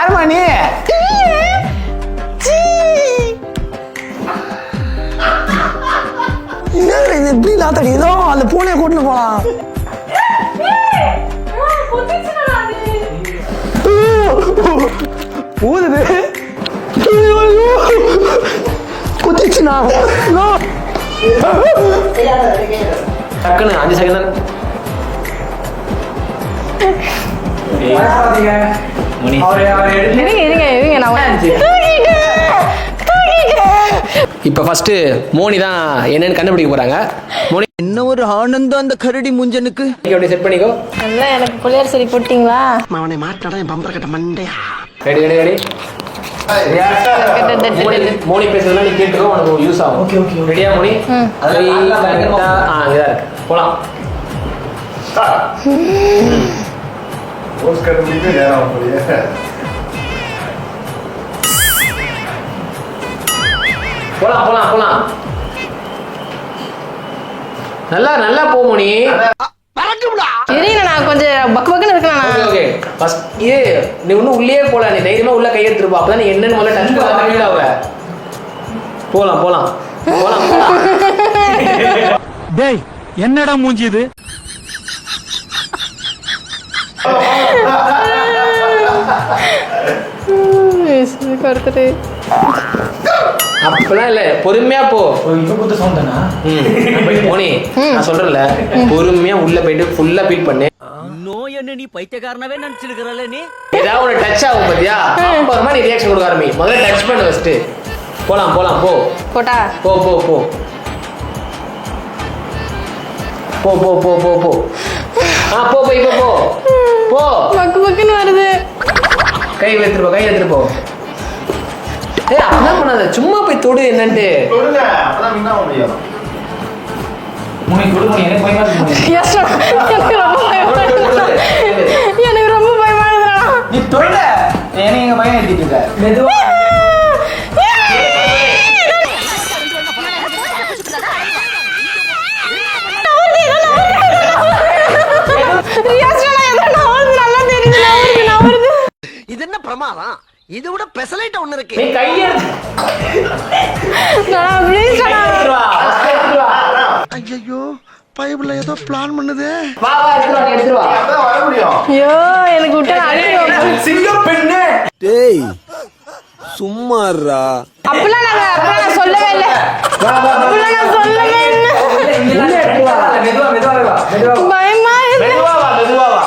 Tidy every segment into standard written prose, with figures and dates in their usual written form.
யாருமா நீ? என்ன இது இப்படி லாத்தடி? ஏதோ அந்த பூனையை கூட்டின்னு போலாம். ஊதுது குத்திச்சுனா டக்குன்னு 5 செகண்ட் இப்ப ஃபர்ஸ்ட் மோனி தான் என்னன்னு கண்டுபிடிக்க போறாங்க. மோனி என்ன ஒரு ஆனந்தம் அந்த கரடி முஞ்சனுக்கு. அப்படியே செட் பண்ணிக்கோ. நல்லா எனக்கு புளியார் சரி போட்டீங்களா? அவனை மாட்டாடா என் பம்பர கட்ட மண்டையா. Ready ready ready. மோனி பேசுறதுலாம் நீ கேட்டுக்கோ, உனக்கு யூஸ் ஆகும். ஓகே ஓகே ரெடியா மோனி? அதெல்லாம் கரெக்ட்டா இதா இருக்கு. போலாம். போஸ்ட் கண்டுபிடிக்க நேரம் போறியே. போலாம் போலாம் போலாம். நல்லா நல்லா போ மோனி. இருங்க நான் கொஞ்சம் பக்கு பக்குன்னு இருக்கேன். ஓகே ஃபர்ஸ்ட் நீ இன்னும் உள்ளே போல, நீ தைரியமா உள்ள கை எடுத்துட்டு போ. அப்பதான் நீ என்னன்னு முதல்ல டச் பண்ண ஃபீல் ஆவ. போலாம் போலாம் போலாம். டேய் என்னடா மூஞ்சி இது? அப்பெல்லாம் இல்ல, பொறுமையா போ. இப்ப குத்த சவுண்ட் தானா? மோனி நான் சொல்றேன்ல, பொறுமையா உள்ள போயிட்டு ஃபுல்லா ஃபீல் பண்ணு. நோய் என்ன நீ பைத்தியக்காரனவே நினைச்சிருக்கறல நீ. ஏதாவது ஒரு டச் ஆகும் பாத்தியா, அப்புறமா நீ ரியாக்ஷன் கொடுக்க ஆரம்பி. முதல்ல டச் பண்ணு ஃபர்ஸ்ட். போலாம் போலாம் போ. போட்டா போ போ போ போ போ போ போ போ. போ போய் போ போ போ. பக்கு பக்குன்னு வருது. கை எடுத்துட்டு போ, கை எடுத்துட்டு போ. அப்படிலாம் பண்ணாத, சும்மா போய் தொடு. என்னன்ட்டு சொல்லுங்க, அப்பதான் வின் ஆக முடியும். முனி கொடுங்க, எனக்கு பயமா இருக்கு. எனக்கு ரொம்ப பயமா இருக்குடா. நீ தொட, என்ன எங்க பையன் ஏத்திட்டு இருக்க? மெதுவா இது என்ன பிரமாதம்? இது விட பெசலைட் ஒண்ணு இருக்கு. நீ கை எடுத்து ஐயோ பைபிள்ல ஏதோ பிளான் பண்ணுது. வா வா எடுத்துட்டு வா. அப்பதான் வர முடியும். ஐயோ எனக்கு விட்டு அழுகிறோம். சிங்க பெண்ணே. டேய் சும்மாறா. அப்பலாம் நான் சொல்லவே இல்ல. அப்பலாம் நான் சொல்லவே இல்ல. மெதுவா மெதுவா வா. மெதுவா பயமா இருக்கு. மெதுவா வா, மெதுவா வா.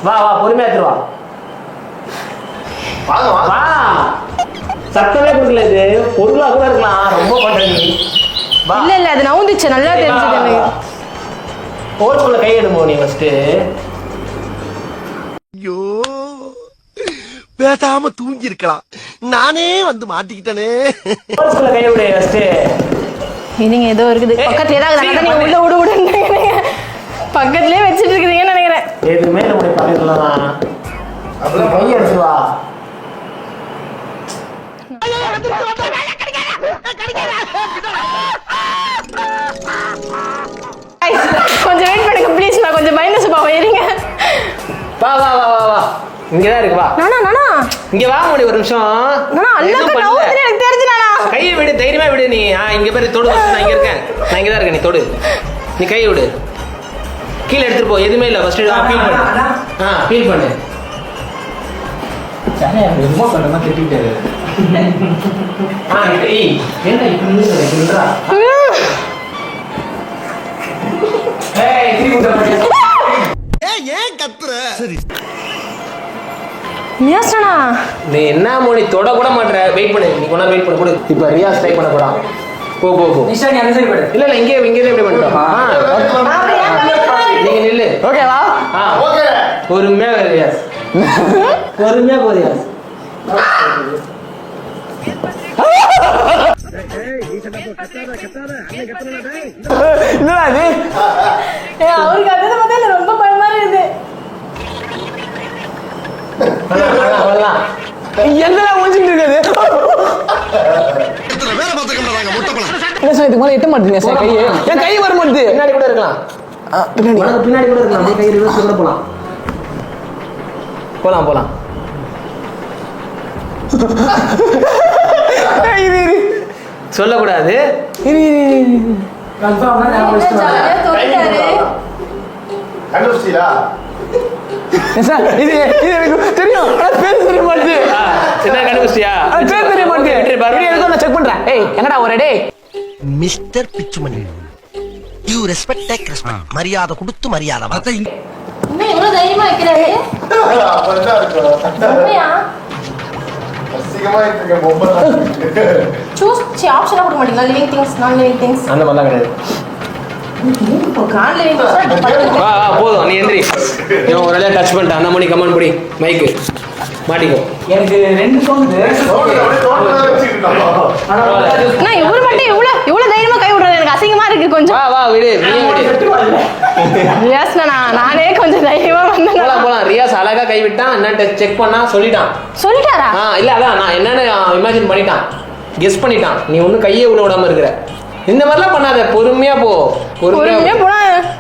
வா வா பொறுமையா எடுத்துட்டு வா. வாங்க வாங்க. வா. சத்தமே கொடுக்கல, இது பொருளா கூட இருக்கலாம். ரொம்ப பண்ற நீ. வா. இல்ல இல்ல அது நவுந்துச்சு, நல்லா தெரிஞ்சது எனக்கு. ஹோல்ஸ்குள்ள கை எடுமோ நீ ஃபர்ஸ்ட். ஐயோ பேசாம தூங்கி இருக்கலாம், நானே வந்து மாட்டிக்கிட்டனே. ஹோல்ஸ்குள்ள கை விடு ஃபர்ஸ்ட். இதுங்க ஏதோ இருக்குது பக்கத்துல. ஏதாவது நீங்க உள்ள விடு விடுன்றீங்க. பக்கத்துலயே வச்சிட்டு இருக்கீங்கன்னு நினைக்கிறேன். எதுவுமே நம்முடைய பக்கத்துல தான். அப்பதான் கை எடுத்து வா. கொஞ்சம் வெயிட் பண்ணுங்க ப்ளீஸ். நான் கொஞ்சம் பயந்து சும்மா இருங்க. வா வா வா வா வா. இங்கதான் இருக்கு வா. நானா நானா இங்க வா முடி ஒரு நிமிஷம். நானா அல்லக்க நவுதுன்னு எனக்கு தெரிஞ்சு. நானா கையை விடு, தைரியமா விடு நீ. இங்க பாரு தொடு. நான் இங்க இருக்கேன், நான் இங்க தான் இருக்கேன். நீ தொடு, நீ கையை விடு. கீழே எடுத்துட்டு போ. எதுவுமே இல்ல, ஃபர்ஸ்ட் ஃபீல் பண்ணு. ஃபீல் பண்ணு. சனே என்னமோ பண்ணமா திட்டிட்டாரு. என்ன இப்படி சொல்றா? ஏய் திருப்பி விட. ஏன் கத்துற? சரி நியாஸ்டனா நீ என்ன மோனி தொட கூட மாட்டற. வெயிட் பண்ணு, நீ கொஞ்ச வெயிட் பண்ணு. கொடு. இப்போ ரியாஸ் ட்ரை பண்ண போறான். போ போ போ. நிஷா நீ அந்த சைடு போடு. இல்ல இல்ல இங்கே இப்படி பண்ணிட்டோம். நீங்க நில்லு. ஓகேவா? ஓகே. பொறுமையா ரியாஸ். பொறுமையா போ ரியாஸ். என்னடா இது? அவருக்கு அதே பார்த்தா ரொம்ப பயமா இருக்குது. என்னடா முடிச்சிட்டு இருக்காது? வேலை பார்த்துக்கிட்டு முட்டைப்பழம். என்ன சார் இதுக்கு மேல எட்ட மாட்டீங்க சார் கையை? என் கை வர மாட்டுது. பின்னாடி கூட இருக்கலாம். பின்னாடி பின்னாடி கூட இருக்கலாம். கை ரிவர்ஸ் கூட போலாம். போலாம் போலாம். சொல்லக்கூடாது. ஜாலியா தொட்டாரு. கண்டுபிடிச்சீங்களா? சார் இது எனக்கு தெரியும் பேர் தெரிய மாட்டேது. என்ன கண்டுபிடிச்சியா? பேர் தெரிய மாட்டேது. நான் செக் பண்றேன். ஏய் எங்கடா ஒரு டே mister Pichumani, you respect take respect. மரியாதை கொடுத்து மரியாதை வாங்க. என்ன இவ்வளவு தைரியமா வைக்கிறாரு? அப்படிதான் இருக்கும். உண்மையா? அசிங்கமா இருக்கு பொம்மை. சூஸ் ஆப்ஷனா கொடுக்க மாட்டீங்களா? லிவிங் திங்ஸ், நான் லிவிங் திங்ஸ். அந்த மாதிரிலாம் கிடையாது. நான் லிவிங் திங்ஸ். வா போதும், நீ எந்திரி. இவன் ஒரு வேலையா டச் பண்ணிட்டான். அந்த மணி கமெண்ட் படி மைக்கு மாட்டிக்கோ. எனக்கு 2 தோணுது. நான் இவரு மட்டும் இவ்வளவு தைரியமா கை விடுறது எனக்கு அசிங்கமா இருக்கு கொஞ்சம். வா வா விடு, நீயே விடு. ரியாஸ் நானே கொஞ்சம் தைரியமா வந்தேன். போலாம். ரியாஸ் அழகா கை விட்டான். என்ன செக் பண்ணா சொல்லிட்டாரா? இல்ல அதான் நான் என்னன்னு இமேஜின் பண்ணிட்டான், கெஸ் பண்ணிட்டான். நீ ஒன்னும் கையே உள்ள விடாம இருக்கிற. இந்த மாதிரிலாம் பண்ணாத, பொறுமையா போ. பொறுமையா போனா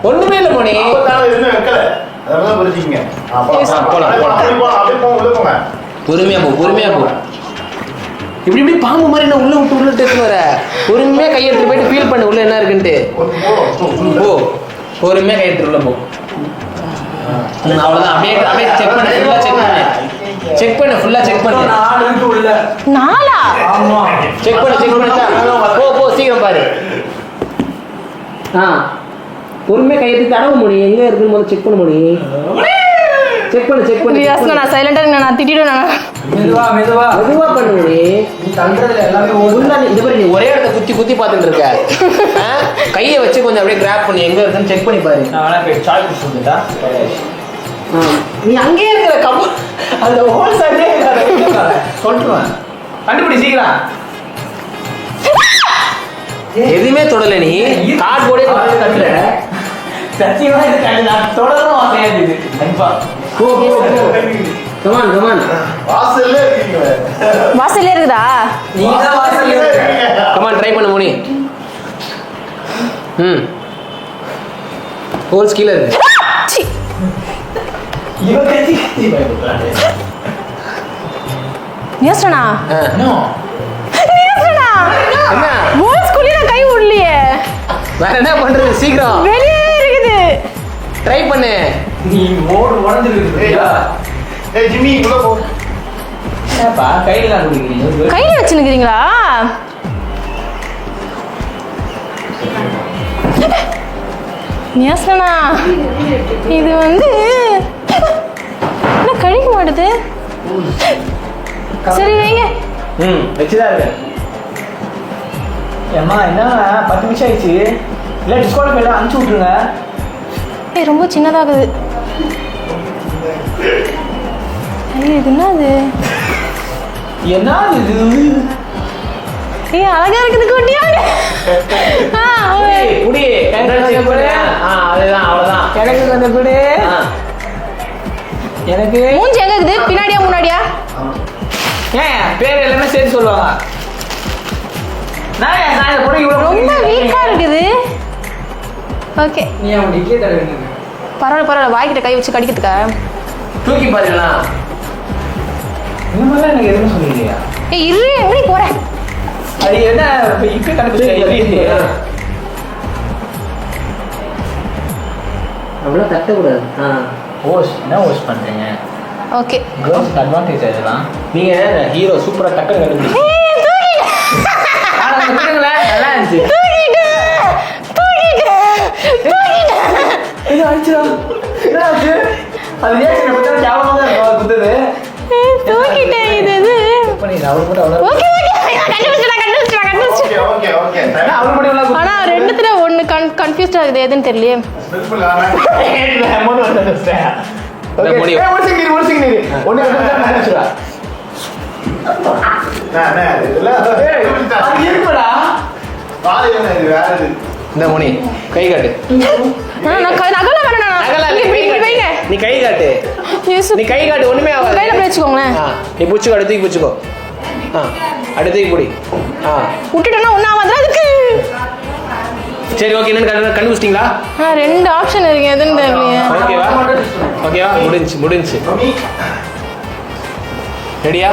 ஒண்ணுமே இல்ல போனி. அதெல்லாம் புரிஞ்சுக்கங்க. பொறுமையா போ. இப்படி பாம்பு மாதிரி என்ன உள்ள விட்டு வர. பொறுமையா கை எடுத்துட்டு போயிட்டு ஃபீல் பண்ணு உள்ள என்ன இருக்குன்ட்டு. போ பொறுமையா கை எடுத்துட்டு உள்ள போ. அவ்வளவுதான். அப்படியே செக் பண்ணு. ஃபுல்லா செக் பண்ணு. 4 இருக்கு உள்ள. 4ஆ? ஆமா. செக் பண்ணு. போ சீக்கிரம் பாரு. பொறுமையா கை எடுத்து தடவ முடியும். எங்க இருக்குன்னு முதல்ல செக் பண்ண முடியும். செக் பண்ணு. ரியாஸ் நான் சைலண்டா இருக்கேன். நான் திட்டிடுவேன். மெதுவா பண்ணு முடி. நீ தண்டறதுல எல்லாமே ஒழுங்கா இந்த மாதிரி நீ ஒரே இடத்த குத்தி பார்த்துட்டு இருக்க. கையை வச்சு கொஞ்சம் அப்படியே கிராப் பண்ணி எங்க இருக்குன்னு செக் பண்ணி பாரு. நான் வேணா போய் சாய் குடிச்சு வந்துட்டா. நீ அங்கேயே இருக்கிற கப்பு அந்த ஹோல் சைடே சொல்றேன். கண்டுபிடி சீக்கிரம். எதுவுமே தொடல. நீ கார்ட்போர்டே தட்டுற. சத்தியமா இது நான் தொடரும் ஆசையாது. கண்டிப்பா. போ. கமான். வாசல்ல இருக்குதா? நீங்க தான் வாசல்ல இருக்கீங்க. கமான் ட்ரை பண்ணு முனி. ஹோல்ஸ் கீழ இருக்கு. இவன் கத்தி பயப்படுறானே. நியாஸ்டனா? நோ. நியாஸ்டனா? என்ன? வால்ஸ் குள்ள நான் கை விடலையே. வேற என்ன பண்றது? சீக்கிரம் வெளியே இருக்குது. ட்ரை பண்ணு. நீ உடைஞ்சிருக்கியா? ஏய் ஜிம்மி உள்ள போ. ஏப்பா கையில தான் குடிக்கிறீங்க. கையில வச்சுக்கிறீங்களா? நியாஸ்டனா இது வந்து என்ன கழிக்க மாட்டுது. சரி வைங்க. வச்சுதான் இருக்கேன். ஏம்மா என்ன 10 நிமிஷம் ஆயிடுச்சு. இல்லை டிஸ்கவுண்ட் போயில அனுப்பிச்சு விட்ருங்க. ஏய் ரொம்ப சின்னதாகுது. ஐயோ இது என்னது? என்ன இது? ஏய் அழகா இருக்குது குட்டியாக. குடி. அதுதான் அவ்வளவுதான். எனக்கு கொஞ்சம் கொடு. எனக்கு மூஞ்சி எங்க இருக்குது? பின்னாடியா முன்னாடியா? ஏன் பேர் எல்லாமே சேர்த்து சொல்லுவாங்க. நான் இதை போட இவ்வளோ ரொம்ப வீக்கா இருக்குது. ஓகே நீ அவன் இட்லி தர பரவாயில்ல வாய்க்கிட்ட கை வச்சு கடிக்கிறதுக்கா? தூக்கி பாருங்களா. இந்த மாதிரிலாம் எனக்கு எதுவும் சொல்லிஇல்லையா? ஏய் இரு எங்கடி போற? அது என்ன இப்போ இப்போ கண்டுபிடிச்சா அவ்வளோ தட்டக்கூடாது. ஓஸ் என்ன ஓஸ் பண்ணுறீங்க? ஓகே கேர்ள்ஸ்க்கு அட்வான்டேஜ் அதெல்லாம். நீங்க ஹீரோ சூப்பரா டக்குன்னு கண்டுபிடிச்சு. நல்லா இருந்துச்சு. இது அடிச்சிடா. என்ன ஆச்சு? அது ரியாக்ஷன் பார்த்தா ஞாபகம் தான் இருக்கும். குத்துது தூக்கிட்டேன். இது பண்ணிடு. அவர் கூட அவ்வளோ ஓகே கண்டுபிடிச்சேன். ஓகே அவர் கூட எவ்வளோ ஆனா ரெண்டுத்துல ஒன்னு கன்ஃபியூஸ்ட் ஆகுது எதுன்னு தெரியலையே. இந்த மணி கை காட்டு. நீ கை காட்டு. நீ கை காட்டு. ஒண்ணுமே ஆகாது. கையில பிடிச்சுக்கோங்களேன். நீ புடிச்சுக்கோ. அடுத்து புடிச்சுக்கோ. அடுத்து புடி. விட்டுட்டேன்னா ஒன்னும் ஆகாது அதுக்கு. சரி ஓகே. என்னன்னு கண்டுபிடிச்சிட்டீங்களா? 2 ஆப்ஷன் இருக்கு எதுன்னு தெரியலையே. ஓகேவா? முடிஞ்சு ரெடியா?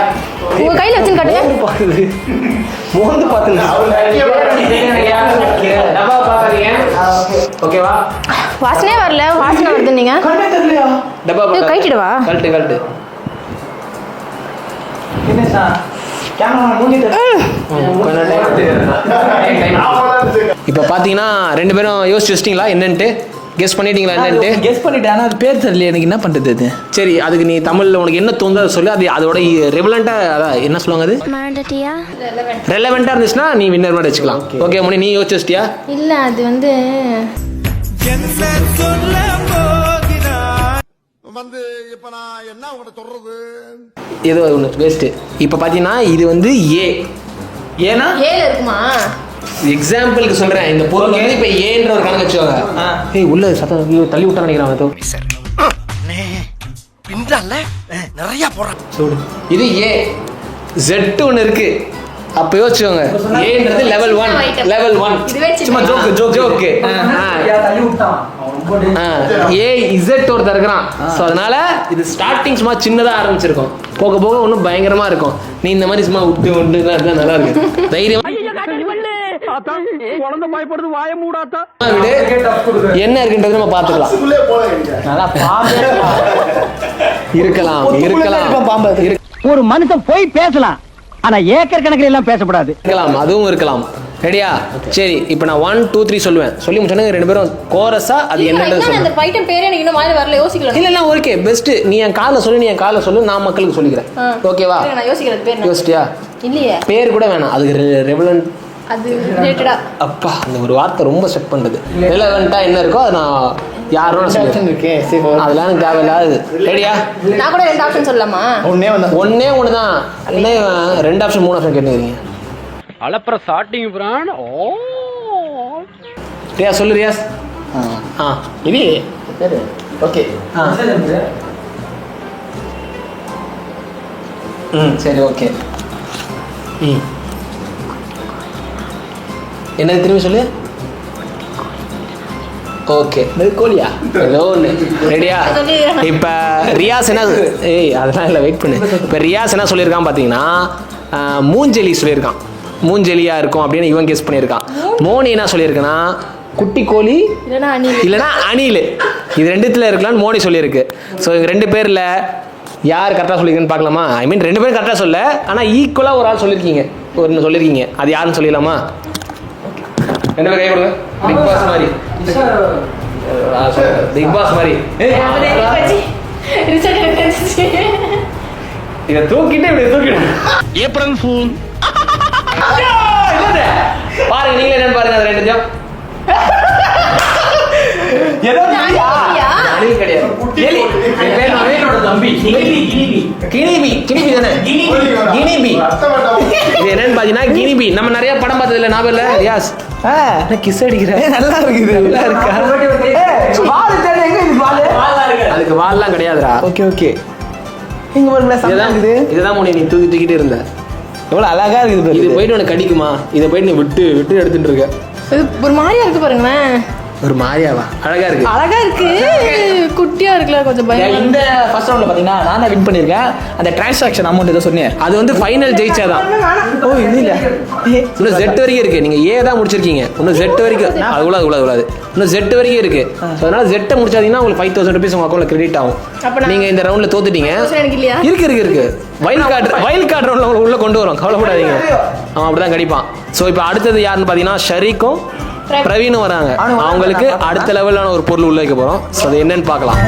உங்க கையில வச்சுன்னு காட்டுங்க. பாக்குது மோந்து பாத்துங்க. டப்பா பாக்காதீங்க. ஓகேவா? வாசனே வரல, வாசனை வருது நீங்க. டப்பா இது கழட்டிடவா? கழட்டு. என்ன சார் கேமரா மூஞ்சி இப்போ பார்த்தீங்கன்னா 2 பேரும் யோசிச்சு வச்சிட்டீங்களா என்னன்ட்டு? கெஸ் பண்ணிட்டீங்களா என்னன்ட்டு? கெஸ் பண்ணிட்டேன், ஆனால் அது பேர் தெரியல எனக்கு, என்ன பண்ணுறது அது? சரி, அதுக்கு நீ தமிழில் உனக்கு என்ன தோணுதோ அதை சொல்லு. அது அதோட ரெவலண்ட்டாக அதான் என்ன சொல்லுவாங்க, அது ரெலவெண்ட்டாக இருந்துச்சுன்னா நீ வின்னர் மாதிரி வச்சுக்கலாம். ஓகே மணி, நீ யோசிச்சு வச்சிட்டியா? இல்ல அது வந்து இப்ப நான் என்ன உங்கள்கிட்ட சொல்றது? ஏதோ ஒன்று வேஸ்ட்டு. இப்போ பார்த்தீங்கன்னா இது வந்து ஏன்னா ஏல இருக்குமா? எக்ஸாம்பிளுக்கு சொல்கிறேன். இந்த பொருள் வந்து இப்போ ஏன்ற ஒரு கணக்கு வச்சுக்கோங்க. ஏய் உள்ள சத்தம் தள்ளி விட்டா நினைக்கிறான் ஏதோ. நிறைய போறான். இது Z ஒன்று இருக்கு. அப்போ யோசிச்சுக்கோங்க, ஏன்றது லெவல் 1. சும்மா ஜோக்கு. தள்ளி விட்டான் Z ஒருத்தர் இருக்கிறான். ஸோ அதனால இது ஸ்டார்டிங் சும்மா சின்னதாக ஆரம்பிச்சிருக்கும், போக போக ஒன்றும் பயங்கரமா இருக்கும். நீ இந்த மாதிரி சும்மா விட்டு நல்லா இருக்கு. தைரியம் என்ன இருக்குன்றது நம்ம பார்த்துக்கலாம். நல்லா பாம்பே இருக்கலாம். ஒரு மனுஷன் போய் பேசலாம், ஆனா ஏக்கர் கணக்கில் எல்லாம் பேசக்கூடாது. அதுவும் இருக்கலாம். ரெடியா? சரி, இப்போ நான் 1 2 3 சொல்லுவேன். சொல்லி முடிச்சோன்னா 2 பேரும் கோரஸா அது என்னன்றது சொல்லு. அந்த ஐட்டம் பேரே எனக்கு இன்னும் வாயில வரல, யோசிக்கலாம். இல்ல ஓகே பெஸ்ட். நீ என் காலை சொல்லு, நான் மக்களுக்கு சொல்லிக்கிறேன். ஓகேவா? நான் யோசிக்கிறது பேர் யோசிச்சியா? இல்லையே, பேர் கூட வேணாம், அதுக்கு ரெவலண்ட். அது ரிலேட்டடா அப்பா, அந்த ஒரு வார்த்தை ரொம்ப செட் பண்றது. ரெலவெண்டா என்ன இருக்கோ அது நான் யாரோட சொல்லுவேன். அதெல்லாம் எனக்கு தேவையில்லாது. ரெடியா? நான் கூட 2 ஆப்ஷன் சொல்லலாமா? ஒண்ணே ஒன்று தான். என்ன 2 ஆப்ஷன் 3 ஆப்ஷன் கேட்டுக்கிறீங்க? அலப்பற ஸ்டார்டிங் பிரான். ரியாஸ் சொல்லு. ரியாஸ் இது ஓகே சரி ஓகே. என்னது திரும்பி சொல்லு. ஓகே, கோழியா ஏதோ ஒன்று. ரெடியா? இப்போ ரியாஸ் என்ன அதெல்லாம் இல்லை, வெயிட் பண்ணு. இப்போ ரியாஸ் என்ன சொல்லியிருக்கான் பார்த்தீங்கன்னா, மூஞ்செலி சொல்லியிருக்கான். மூஞ்செலியா இருக்கும் அப்படின்னு இவன் கெஸ் பண்ணியிருக்கான். மோனி என்ன சொல்லியிருக்கேன்னா, குட்டி கோழி இல்லைன்னா அணில். இது 2த்துல இருக்கலாம்னு மோனி சொல்லியிருக்கு. ஸோ இவங்க 2 பேரில் யார் கரெக்டாக சொல்லியிருக்குன்னு பார்க்கலாமா? ஐ மீன் 2 பேரும் கரெக்டாக சொல்ல, ஆனால் ஈக்குவலாக ஒரு ஆள் சொல்லியிருக்கீங்க, ஒன்று சொல்லியிருக்கீங்க. அது யாருன்னு சொல்லிடலாமா? 2 பேர் கை கொடுங்க. பிக் பாஸ் மாதிரி. இதை தூக்கிட்டு இப்படி தூக்கிடும். April fool. பாருங்க, நீங்களே என்னன்னு பாருங்க. அது 2 அணில் கிடையாது. தம்பி கிணிபி தானே? கிணிபி. இது என்னன்னு பாத்தீங்கன்னா கிணிபி. நம்ம நிறைய படம் பார்த்தது இல்லை, ஞாபகம் இல்லை? ரியாஸ் கிஸ் அடிக்கிறேன். நல்லா இருக்கு. நல்லா இருக்கா? அதுக்கு வால்லாம் கிடையாதுடா. ஓகே இதுதான் மோனி நீ தூக்கிட்டு இருந்த. எவ்வளவு அழகா இருக்குது. இது போயிட்டு உனக்கு கடிக்குமா? இதை போயிட்டு நீ விட்டு எடுத்துட்டு இருக்க. இது ஒரு மாதிரியா இருக்கு பாருங்களேன். ஒரு மாதிரியாவா? அழகா இருக்கு. குட்டியா இருக்குல்ல, கொஞ்சம் பயம். இந்த ஃபர்ஸ்ட் ரவுண்ட்ல பாத்தீங்கன்னா நான் தான் வின் பண்ணிருக்கேன். அந்த டிரான்சாக்ஷன் அமௌண்ட் ஏதோ சொன்னேன், அது வந்து ஃபைனல் ஜெயிச்சாதான். ஓ இது இல்ல, இன்னும் Z வரைக்கும் இருக்கு. நீங்க A தான் முடிச்சிருக்கீங்க, இன்னும் Z வரைக்கும். அது உள்ளது இன்னும் Z வரைக்கும் இருக்கு. அதனால Z முடிச்சாதீங்கன்னா உங்களுக்கு 5000 rupees உங்க அக்கௌண்ட்ல கிரெடிட் ஆகும். நீங்க இந்த ரவுண்ட்ல தோத்துட்டீங்க. இருக்கு வைல்ட் கார்டு ரவுண்ட்ல உள்ள கொண்டு வரும், கவலைப்படாதீங்க. அவன் அப்படிதான் கடிப்பான். ஸோ இப்போ அடுத்தது யாருன்னு பாத்தீங்கன்னா ஷரீக்கும் பிரவீனும் வராங்க. அவங்களுக்கு அடுத்த லெவலான ஒரு பொருள் உள்ள வைக்க போறோம். ஸோ அது என்னன்னு பார்க்கலாம்.